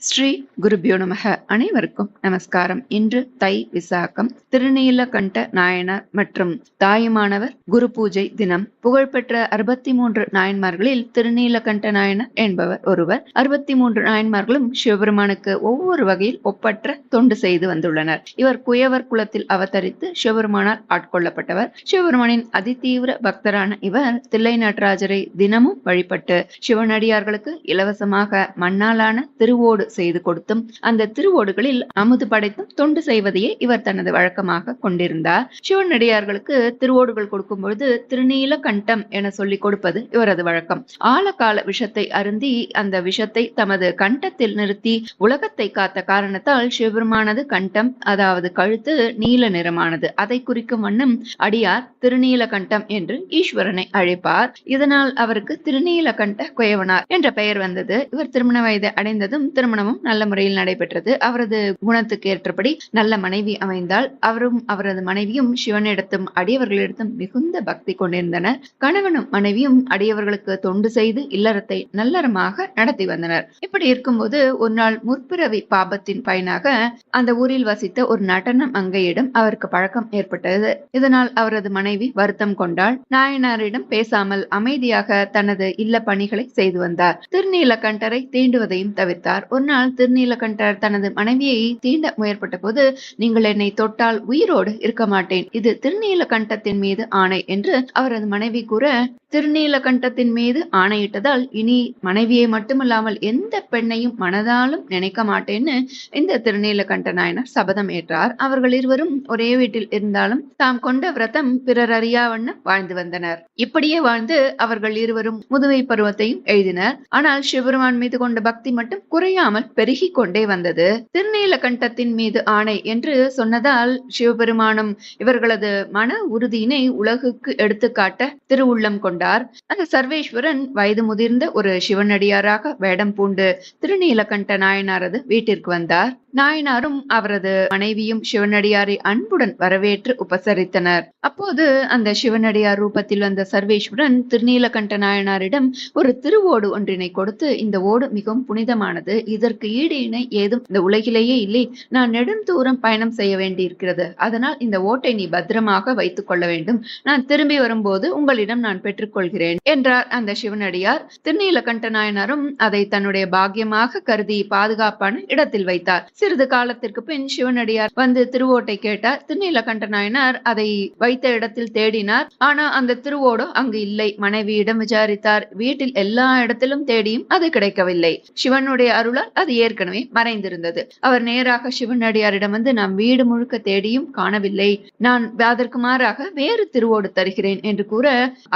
ஸ்ரீ குருபியோ நமக. அனைவருக்கும் நமஸ்காரம். இன்று தை விசாகம், திருநீலகண்ட நாயனார் மற்றும் தாயுமானவர் குரு பூஜை தினம். புகழ்பெற்ற 63 நாயன்மார்களில் திருநீலகண்ட நாயனார் என்பவர் ஒருவர். 63 நாயன்மார்களும் சிவபெருமானுக்கு ஒவ்வொரு வகையில் ஒப்பற்ற தொண்டு செய்து வந்துள்ளனர். இவர் குயவர் குலத்தில் அவதரித்து சிவபெருமானால் ஆட்கொள்ளப்பட்டவர். சிவபெருமானின் அதிதீவிர பக்தரான இவர் தில்லை நடராஜரை தினமும் வழிபட்டு சிவனடியார்களுக்கு இலவசமாக மண்ணாலான திருவோடு செய்து கொடுத்தும் அந்த திருவோடுகளில் அமுது படைத்தும் தொண்டு செய்வதையே இவர் தனது வழக்கமாக கொண்டிருந்தார். சிவனடியார்களுக்கு திருவோடுகள் கொடுக்கும் பொழுது திருநீல கண்டம் என சொல்லிக் கொடுப்பது இவரது வழக்கம். ஆழகால விஷத்தை அருந்தி அந்த விஷத்தை தமது கண்டத்தில் நிறுத்தி உலகத்தை காத்த காரணத்தால் சிவபெருமானது கண்டம், அதாவது கழுத்து, நீல நிறமானது. அதை குறிக்கும் வண்ணம் அடியார் திருநீல கண்டம் என்று ஈஸ்வரனை அழைப்பார். இதனால் அவருக்கு திருநீலகண்ட குயவனார் என்ற பெயர் வந்தது. இவர் திருமண வயதை அடைந்ததும் திருமணமும் நல்ல முறையில் நடைபெற்றது. அவரது குணத்துக்கு ஏற்றபடி நல்ல மனைவி அமைந்தால் அவரும் அவரது மனைவியும் சிவனிடத்தும் அடியவர்களிடத்தும் மிகுந்த பக்தி கொண்டிருந்தனர். கணவனும் மனைவியும் அடியவர்களுக்கு தொண்டு செய்து இல்லறத்தை நல்லறமாக நடத்தி வந்தனர். இப்படி இருக்கும்போது ஒரு நாள் முற்பிறவி பாபத்தின் பயனாக அந்த ஊரில் வசித்த ஒரு நடன மங்கையிடம் அவருக்கு பழக்கம் ஏற்பட்டது. இதனால் அவரது மனைவி வருத்தம் கொண்டாள். நாயனாரிடம் பேசாமல் அமைதியாக தனது இல்ல பணிகளை செய்து வந்தார். திருநீலகண்டரை தீண்டுவதையும் தவிர்த்தார். ஒரு நாள் திருநீலகண்டர் தனது மனைவியை தீண்ட முயற்பட்ட போது, நீங்கள் என்னை தொட்டால் உயிரோடு இருக்க மாட்டேன், இது திருநீலகண்டத்தின் மீது ஆணை என்று அவரது மனைவி கூற, திருநீலகண்டத்தின் மீது ஆணையிட்டதால் இனி மனைவியை மட்டுமல்லாமல் எந்த பெண்ணையும் மனதாலும் நினைக்க மாட்டேன்னு இந்த திருநீலகண்ட நாயனார் சபதம் ஏற்றார். அவர்கள் இருவரும் ஒரே வீட்டில் இருந்தாலும் தாம் கொண்ட விரதம் பிறர் அறியா வண்ணம் வாழ்ந்து வந்தனர். இப்படியே வாழ்ந்து அவர்கள் இருவரும் முதுமை பருவத்தையும் எழுதினர். ஆனால் சிவபெருமான் மீது கொண்ட பக்தி மட்டும் குறையாமல் பெருகி கொண்டே வந்தது. திருநீலகண்டத்தின் மீது ஆணை என்று சொன்னதால் சிவபெருமானும் இவர்களது மன உறுதியினை உலகுக்கு எடுத்துக்காட்ட திருவுள்ளம் கொண்டார். அந்த சர்வேஸ்வரன் வயது முதிர்ந்த ஒரு சிவனடியாராக வேடம் பூண்டு திருநீலகண்ட நாயனாரது வீட்டிற்கு வந்தார். நாயனாரும் அவரது மனைவியும் சிவனடியாரை அன்புடன் வரவேற்று உபசரித்தனர். அப்போது அந்த சிவனடியார் ரூபத்தில் வந்த சர்வேஸ்வரன் திருநீலகண்ட நாயனாரிடம் ஒரு திருவோடு ஒன்றினை கொடுத்து, இந்த ஓடு மிகவும் புனிதமானது, இதற்கு ஈடு இணை ஏதும் இந்த உலகிலேயே இல்லை, நான் நெடுந்தூரம் பயணம் செய்ய வேண்டியிருக்கிறது, அதனால் இந்த ஓட்டை நீ பத்திரமாக வைத்துக் கொள்ள வேண்டும், நான் திரும்பி வரும்போது உங்களிடம் நான் பெற்றுக்கொள்கிறேன் என்றார் அந்த சிவனடியார். திருநீலகண்ட நாயனாரும் அதை தன்னுடைய பாக்கியமாக கருதி பாதுகாப்பான இடத்தில் வைத்தார். சிறிது காலத்திற்கு பின் சிவனடியார் வந்து திருவோட்டை கேட்டார். திருநீலகண்ட நாயனார் அதை வைத்த இடத்தில் தேடினார். ஆனா அந்த திருவோடு அங்கு இல்லை. மனைவியிடம் விசாரித்தார். வீட்டில் எல்லா இடத்திலும் தேடியும் அது கிடைக்கவில்லை. சிவனுடைய அருளால் அது ஏற்கனவே மறைந்திருந்தது. அவர் நேராக சிவனடியாரிடம் வந்து, நாம் வீடு முழுக்க தேடியும் காணவில்லை, நான் அதற்கு மாறாக வேறு திருவோடு தருகிறேன் என்று கூற,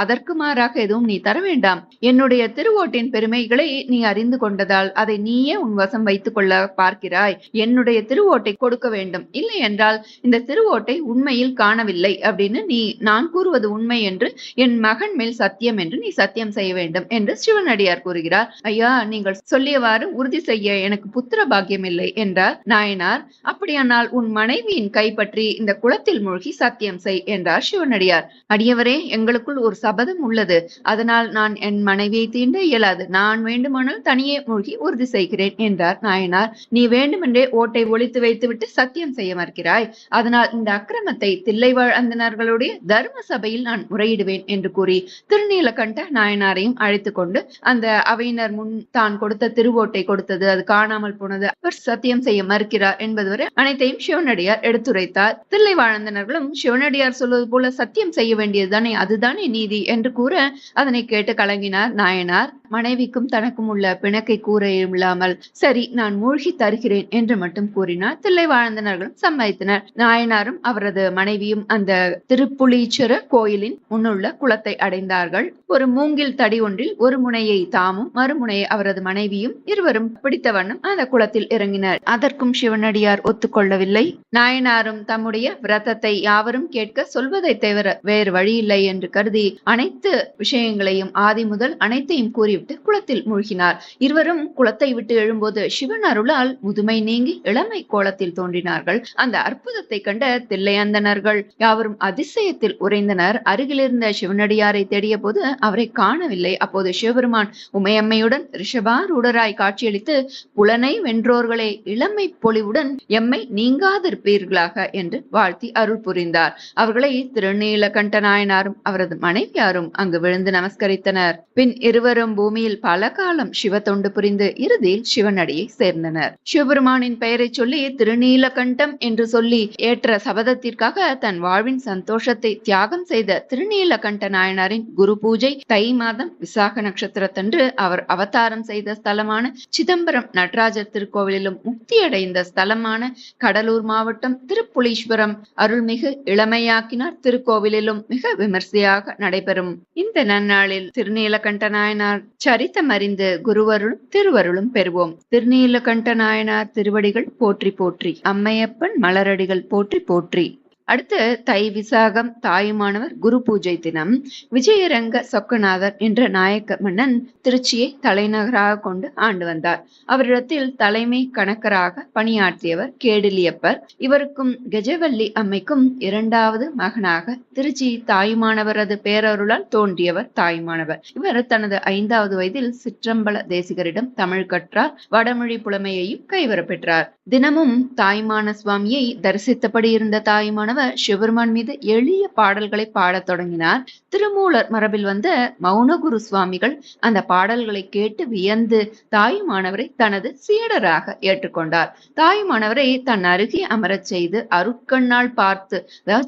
அதற்கு மாறாக எதுவும் நீ தர வேண்டாம், என்னுடைய திருவோட்டின் பெருமைகளை நீ அறிந்து கொண்டதால் அதை நீயே உன் வசம் வைத்துக் கொள்ள பார்க்கிறாய், என்னுடைய திருவோட்டை கொடுக்க வேண்டும், இல்லை என்றால் இந்த திருவோட்டை உண்மையில் காணவில்லை அப்படின்னு நான் கூறுவது உண்மை என்று என் மகன் மேல் சத்தியம் என்று நீ சத்தியம் செய்ய வேண்டும் என்று சிவனடியார் கூறுகிறார். ஐயா, நீங்கள் சொல்லியவாறு உறுதி செய்ய எனக்கு புத்திர பாக்கியம் இல்லை என்றார் நாயனார். அப்படியானால் உன் மனைவியின் கைப்பற்றி இந்த குளத்தில் மூழ்கி சத்தியம் செய் என்றார் சிவனடியார். அடியவரே, எங்களுக்குள் ஒரு சபதம் உள்ளது, அதனால் நான் என் மனைவியை தீண்ட இயலாது, நான் வேண்டுமானால் தனியே மூழ்கி உறுதி செய்கிறேன் என்றார் நாயனார். நீ வேண்டுமென்றே ஓட்டை ஒழித்து வைத்துவிட்டு சத்தியம் செய்ய மறுக்கிறாய், அதனால் இந்த அக்கிரமத்தை தில்லைவாழ் அந்தணர்களுடைய தர்ம சபையில் நான் முறையிடுவேன் என்று கூறி திருநீலகண்ட நாயனாரையும் அழைத்து கொண்டு அந்த அவையினர் முன் தான் கொடுத்த திருவோட்டை கொடுத்தது, அது காணாமல் போனது, அவர் சத்தியம் செய்ய மறுக்கிறார் என்பது வரை அனைத்தையும் சிவனடியார் எடுத்துரைத்தார். தில்லை வாழ்ந்தனர்களும் சிவனடியார் சொல்வது போல சத்தியம் செய்ய வேண்டியதுதானே, அதுதானே நீதி என்று கூற, அதனை கேட்டு கலங்கினார் நாயனார். மனைவிக்கும் தனக்கும் உள்ள பிணக்கை கூற இல்லாமல், சரி நான் மூழ்கி தருகிறேன் என்று மட்டும் கூறினார். தில்லை வாழ்ந்தனர்களும் சம்மதித்தனர். நாயனாரும் அவரது மனைவியும் அந்த திருப்புலீச்சர கோயிலின் முன்னுள்ள குளத்தை அடைந்தார்கள். ஒரு மூங்கில் தடி ஒன்றில் ஒரு முனையை தாமும் மறுமுனையை அவரது மனைவியும் இருவரும் பிடித்த வண்ணம் அந்த குளத்தில் இறங்கினர். அதற்கும் சிவனடியார் ஒத்துக்கொள்ளவில்லை. நாயனாரும் தம்முடைய விரதத்தை யாவரும் கேட்க சொல்வதை தவிர வேறு வழியில்லை என்று கருதி அனைத்து விஷயங்களையும் ஆதி முதல் அனைத்தையும் கூறிவிட்டு குளத்தில் மூழ்கினார். இருவரும் குளத்தை விட்டு எழும்போது சிவன் அருளால் முதுமை நீங்கி இளமை கோலத்தில் தோன்றினார்கள். அந்த அற்புதத்தை கண்ட தில்லையந்தனர்கள் யாவரும் அதிசயத்தில் உறைந்தனர். அருகிலிருந்த சிவனடியாரை தேடிய போது அவரை காணவில்லை. அப்போது சிவபெருமான் உமையம்மையுடன் ரிஷபாரூடராய் காட்சியளித்து புலனை வென்றோர்களே இளமை பொலிவுடன் எம்மை நீங்காதிருப்பீர்களாக என்று வாழ்த்தி அருள் புரிந்தார். அவர்களை திருநீலகண்ட நாயனாரும் அவரது மனைவியாரும் அங்கு விழுந்து நமஸ்கரித்தனர். பின் இருவரும் பூமியில் பல காலம் சிவ தொண்டு புரிந்து இறுதியில் சிவனடியை சேர்ந்தனர். சிவபெருமானின் பெயரை சொல்லி திருநீலகண்டம் என்று சொல்லி ஏற்ற சபதத்திற்காக தன் வாழ்வின் சந்தோஷத்தை தியாகம் செய்த திருநீலகண்ட நாயனாரின் குரு பூஜை தை மாதம் விசாக நட்சத்திரத்தன்று அவர் அவதாரம் செய்த ஸ்தலமான சிதம்பரம் நடராஜர் திருக்கோவிலிலும் முக்தியடைந்த ஸ்தலமான கடலூர் மாவட்டம் திருப்புலீஸ்வரம் அருள்மிகு இளமையாக்கினார் திருக்கோவிலிலும் மிக விமர்சையாக நடைபெறும். இந்த நன்னாளில் திருநீலகண்ட நாயனார் சரித்தம் அறிந்து குருவருளும் திருவருளும் பெறுவோம். திருநீலகண்ட நாயனார் திருவடிகள் போற்றி போற்றி, அம்மையப்பன் மலரடிகள் போற்றி போற்றி. அடுத்து தை விசாகம் தாயுமானவர் குரு பூஜை தினம். விஜயரங்க சொக்கநாதர் என்ற நாயக்க மன்னன் திருச்சியை தலைநகராக கொண்டு ஆண்டு வந்தார். அவரிடத்தில் தலைமை கணக்கராக பணியாற்றியவர் கேடிலியப்பர். இவருக்கும் கஜவல்லி அம்மைக்கும் இரண்டாவது மகனாக திருச்சி தாயுமானவரது பேரருளால் தோன்றியவர் தாயுமானவர். இவர் தனது 5வது வயதில் சிற்றம்பல தேசிகரிடம் தமிழ் கற்றார். வடமொழி புலமையையும் கைவரப்பெற்றார். தினமும் தாய்மான சுவாமியை தரிசித்தபடி இருந்த தாயுமானவர் சிவபெருமான் மீது எளிய பாடல்களை பாடத் தொடங்கினார். திருமூலர் மரபில் வந்த மௌனகுரு சுவாமிகள் அந்த பாடல்களை கேட்டு வியந்து தாயுமானவரை தனது சீடராக ஏற்றுக்கொண்டார். தாயுமானவரை தன் அருகே அமரச் செய்து அருட்கண்ணால் பார்த்து,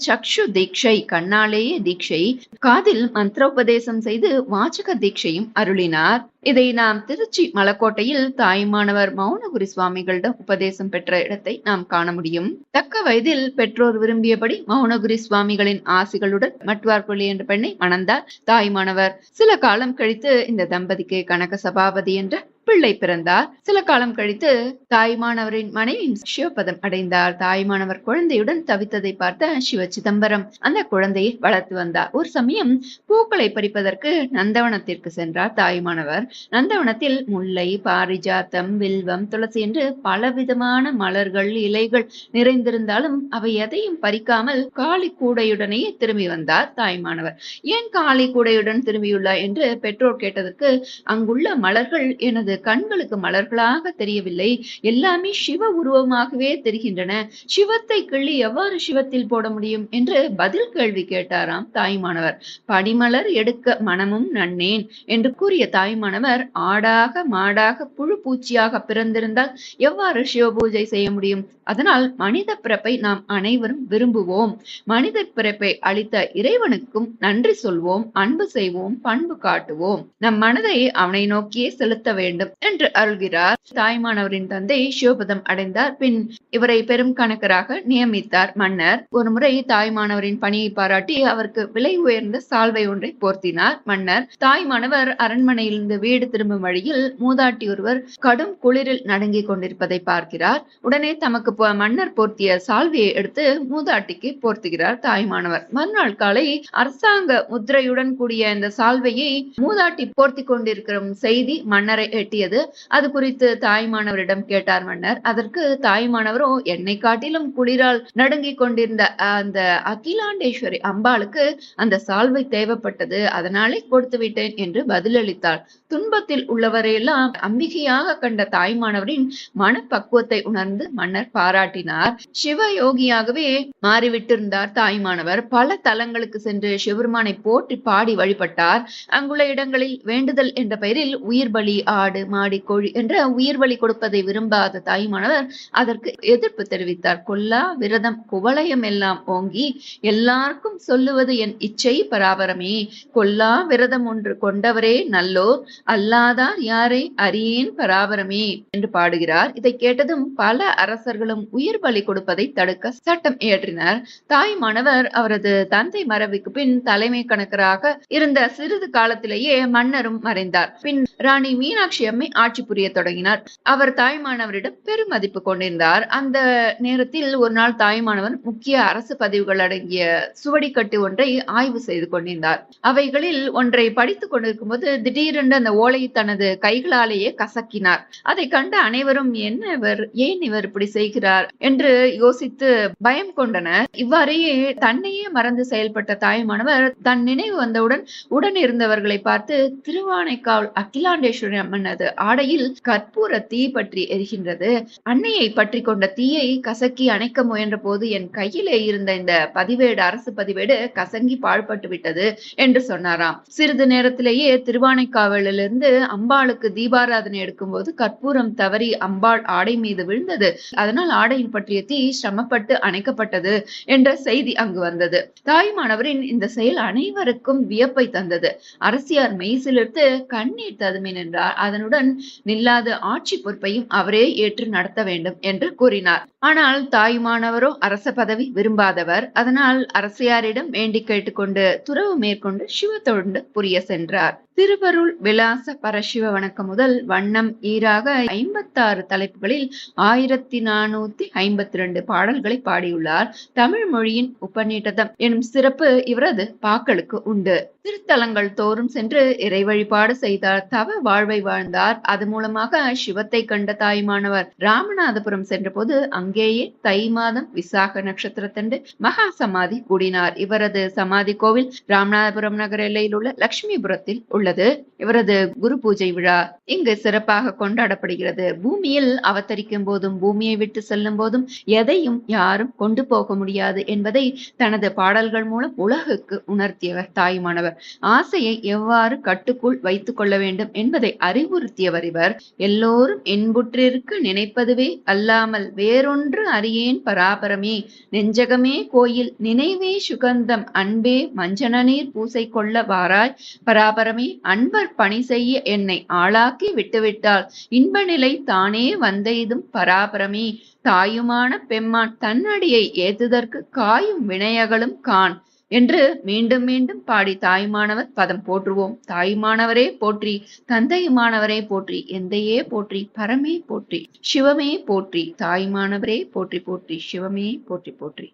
சக்ஷு தீட்சை கண்ணாலேயே தீட்சை, காதில் மந்திரோபதேசம் செய்து வாசக தீட்சையும் அருளினார். இதை நாம் திருச்சி மலக்கோட்டையில் தாயுமானவர் மௌனகுரு சுவாமிகளிடம் உபதேசம் பெற்ற இடத்தை நாம் காண முடியும். தக்க வயதில் பெற்றோர் விரும்பியபடி மௌனகுரு சுவாமிகளின் ஆசிகளுடன் மட்டுவார்கொள்ளி என்ற பெண்ணை மணந்தார் தாயுமானவர். சில காலம் கழித்து இந்த தம்பதிக்கு கனக சபாபதி என்ற பிள்ளை பிறந்தார். சில காலம் கழித்து தாயுமானவரின் மனைவி சிவபதம் அடைந்தார். தாயுமானவர் குழந்தையுடன் தவித்ததை பார்த்த சிவ சிதம்பரம் அந்த குழந்தையை வளர்த்து வந்தார். ஒரு சமயம் பூக்களை பறிப்பதற்கு நந்தவனத்திற்கு சென்றார் தாயுமானவர். நந்தவனத்தில் முல்லை, பாரிஜாத்தம், வில்வம், துளசி என்று பலவிதமான மலர்கள், இலைகள் நிறைந்திருந்தாலும் அவை எதையும் பறிக்காமல் காளி கூடையுடனேயே திரும்பி வந்தார் தாயுமானவர். ஏன் காளி கூடையுடன் திரும்பியுள்ளார் என்று பெற்றோர் கேட்டதற்கு, அங்குள்ள மலர்கள் எனது கண்களுக்கு மலர்களாக தெரியவில்லை, எல்லாமே சிவ உருவமாகவே தெரிகின்றன, சிவத்தை கிள்ளி எவ்வாறு சிவத்தில் போட முடியும் என்று பதில் கேள்வி கேட்டாராம் தாயுமானவர். படிமலர் எடுக்க மனமும் நன்னேன் என்று கூறிய தாயுமானவர், ஆடாக மாடாக புழு பூச்சியாக பிறந்திருந்தால் எவ்வாறு சிவபூஜை செய்ய முடியும்? அதனால் மனித பிறப்பை நாம் அனைவரும் விரும்புவோம். மனித பிறப்பை அளித்த இறைவனுக்கும் நன்றி சொல்வோம், அன்பு செய்வோம், பண்பு காட்டுவோம், நம் மனதை அவனை நோக்கியே செலுத்த வேண்டும் என்று அருள்கிறார். தாய்மானவரின் தந்தை சிவபதம் அடைந்தார். பின் இவரை பெரும் கணக்கராக நியமித்தார் மன்னர். ஒரு முறை தாய்மானவரின் பணியை பாராட்டி அவருக்கு விலை உயர்ந்த சால்வை ஒன்றை போர்த்தினார் மன்னர். தாய்மானவர் அரண்மனையிலிருந்து வீடு திரும்பும் வழியில் மூதாட்டி ஒருவர் கடும் குளிரில் நடுங்கிக் கொண்டிருப்பதை பார்க்கிறார். உடனே தமக்கு மன்னர் போர்த்திய சால்வையை எடுத்து மூதாட்டிக்கு போர்த்துகிறார் தாய்மானவர். மறுநாள் காலை அரசாங்க முத்திரையுடன் கூடிய இந்த சால்வையை மூதாட்டி போர்த்தி கொண்டிருக்கிற செய்தி மன்னரை எட்டியது. அது குறித்து தாய்மானவரிடம் கேட்டார் மன்னர். அதற்கு தாய்மானவரோ, என்னை காட்டிலும் குளிரால் நடுங்கிக் கொண்டிருந்த அந்த அகிலாண்டேஸ்வரி அம்பாளுக்கு அந்த சால்வை தேவைப்பட்டது, அதனாலே கொடுத்து விட்டேன் என்று பதிலளித்தார். துன்பத்தில் உள்ளவரையெல்லாம் அம்பிகையாக கண்ட தாய்மானவரின் மனப்பக்குவத்தை உணர்ந்து மன்னர் பாராட்டினார். சிவயோகியாகவே மாறிவிட்டிருந்தார் தாய்மானவர். பல தலங்களுக்கு சென்று சிவபெருமானை போற்றி பாடி வழிபட்டார். அங்குள்ள இடங்களில் வேண்டுதல் என்ற பெயரில் உயிர் பலி, ஆடு, மாடி, கோழி என்ற உயிர் பலி கொடுப்பதை விரும்பாத தாய்மானவர் அதற்கு எதிர்ப்பு தெரிவித்தார். கொல்லா விரதம் குவளையம் எல்லாம் ஓங்கி எல்லாருக்கும் சொல்லுவது என் இச்சை பராபரமே, கொல்லா விரதம் ஒன்று கொண்டவரே நல்லோர், அல்லாதார் யாரை அறியேன் பராபரமே என்று பாடுகிறார். இதை கேட்டதும் பல அரசர்களும் உயிர் பலி கொடுப்பதை தடுக்க சட்டம் இயற்றினர். தாய்மானவர் அவரது தந்தை மறைவுக்கு பின் தலைமை கணக்கராக இருந்த சிறிது காலத்திலேயே மன்னரும் மறைந்தார். பின் ராணி மீனாட்சி அம்மை ஆட்சி புரிய தொடங்கினார். அவர் தாய்மானவரிடம் பெரும் மதிப்பு கொண்டிருந்தார். அந்த நேரத்தில் ஒரு நாள் தாய்மானவர் முக்கிய அரசு பதிவுகள் அடங்கிய சுவடிக்கட்டு ஒன்றை ஆய்வு செய்து கொண்டிருந்தார். அவைகளில் ஒன்றை படித்துக் கொண்டிருக்கும் போது திடீரென்று அந்த ஓலையை தனது கைகளாலேயே கசக்கினார். அதை கண்ட அனைவரும் என்ன இவர், ஏன் இவர் இப்படி செய்கிறார் என்று யோசித்து பயம் கொண்டனர். இவ்வாறே தன்னையே மறந்து செயல்பட்ட தாய்மானவர் தன் நினைவு வந்தவுடன் உடன் இருந்தவர்களை பார்த்து, திருவானைக்காவல் அகிலாண்டேஸ்வரி அம்மன் முடியாது. ஆடையில் கற்பூர தீ பற்றி எரிகின்றது. அன்னையை பற்றி கொண்ட தீயை கசக்கி அணைக்க முயன்ற போது என் கையிலே இருந்த இந்த பதிவேடு, அரசு பதிவேடு கசங்கி பாழ்பட்டு விட்டது என்று சொன்னாராம். சிறிது நேரத்திலேயே திருவானைக்காவலிலிருந்து அம்பாளுக்கு தீபாராதனை எடுக்கும் போது கற்பூரம் தவறி அம்பாள் ஆடை மீது விழுந்தது. அதனால் ஆடையின் பற்றிய தீ சிரமப்பட்டு அணைக்கப்பட்டது என்ற செய்தி அங்கு வந்தது. தாயுமானவரின் இந்த செயல் அனைவருக்கும் வியப்பை தந்தது. அரசியார் மெய்சிலிர்த்து கண்ணீர் ததுமி நின்றார். அதனுடன் நில்லாத ஆட்சி பொறுப்பையும் அவரே ஏற்று நடத்த வேண்டும் என்று கூறினார். ஆனால் தாயுமானவரோ அரச பதவி விரும்பாதவர். அதனால் அரசியாரிடம் வேண்டி கேட்டுக்கொண்டு துறவு மேற்கொண்டு சிவ தொண்டு புரிய சென்றார். திருவருள் விலாச பரசிவ வணக்கம் முதல் வண்ணம் ஈராக 56 தலைப்புகளில் 1452 பாடல்களை பாடியுள்ளார். தமிழ் மொழியின் உபநிடதம் எனும் சிறப்பு இவரது பாக்களுக்கு உண்டு. திருத்தலங்கள் தோறும் சென்று இறை வழிபாடு செய்தார். தவ வாழ்வை வாழ்ந்தார். அது மூலமாக சிவத்தை கண்ட தாயுமானவர் ராமநாதபுரம் சென்றபோது அங்கேயே தை மாதம் விசாக நட்சத்திரத்தன்று மகா சமாதி கூடினார். இவரது சமாதி கோவில் ராமநாதபுரம் நகர எல்லையில் உள்ள லட்சுமிபுரத்தில் உள்ளது. இவரது குரு பூஜை விழா இங்கு சிறப்பாக கொண்டாடப்படுகிறது. பூமியில் அவதரிக்கும் போதும் பூமியை விட்டு செல்லும் போதும் எதையும் யாரும் கொண்டு போக முடியாது என்பதை தனது பாடல்கள் மூலம் உலகுக்கு உணர்த்தியவர் தாயுமானவர். ஆசையை எவ்வாறு கட்டுக்குள் வைத்துக் கொள்ள வேண்டும் என்பதை அறிவுறுத்தியவர் இவர். எல்லோரும் என்புற்றிருக்க நினைப்பதுவே அல்லாமல் வேறொன்று அறியேன் பராபரமே, நெஞ்சகமே கோயில் நினைவே சுகந்தம், அன்பே மஞ்சன நீர் பூசை கொள்ள வாராய் பராபரமே, அன்பர் பணி செய்ய என்னை ஆளாக்கி விட்டுவிட்டால் இன்ப நிலை தானே வந்தெய்தும் பராபரமே, தாயுமான பெம்மான் தன்னடியை ஏத்துதற்கு காயும் வினையகளும் காண் என்று மீண்டும் மீண்டும் பாடி தாயுமானவர் பதம் போற்றுவோம். தாயுமானவரே போற்றி, தந்தையுமானவரே போற்றி, எந்தையே போற்றி, பரமே போற்றி, சிவமே போற்றி, தாயுமானவரே போற்றி போற்றி, சிவமே போற்றி போற்றி.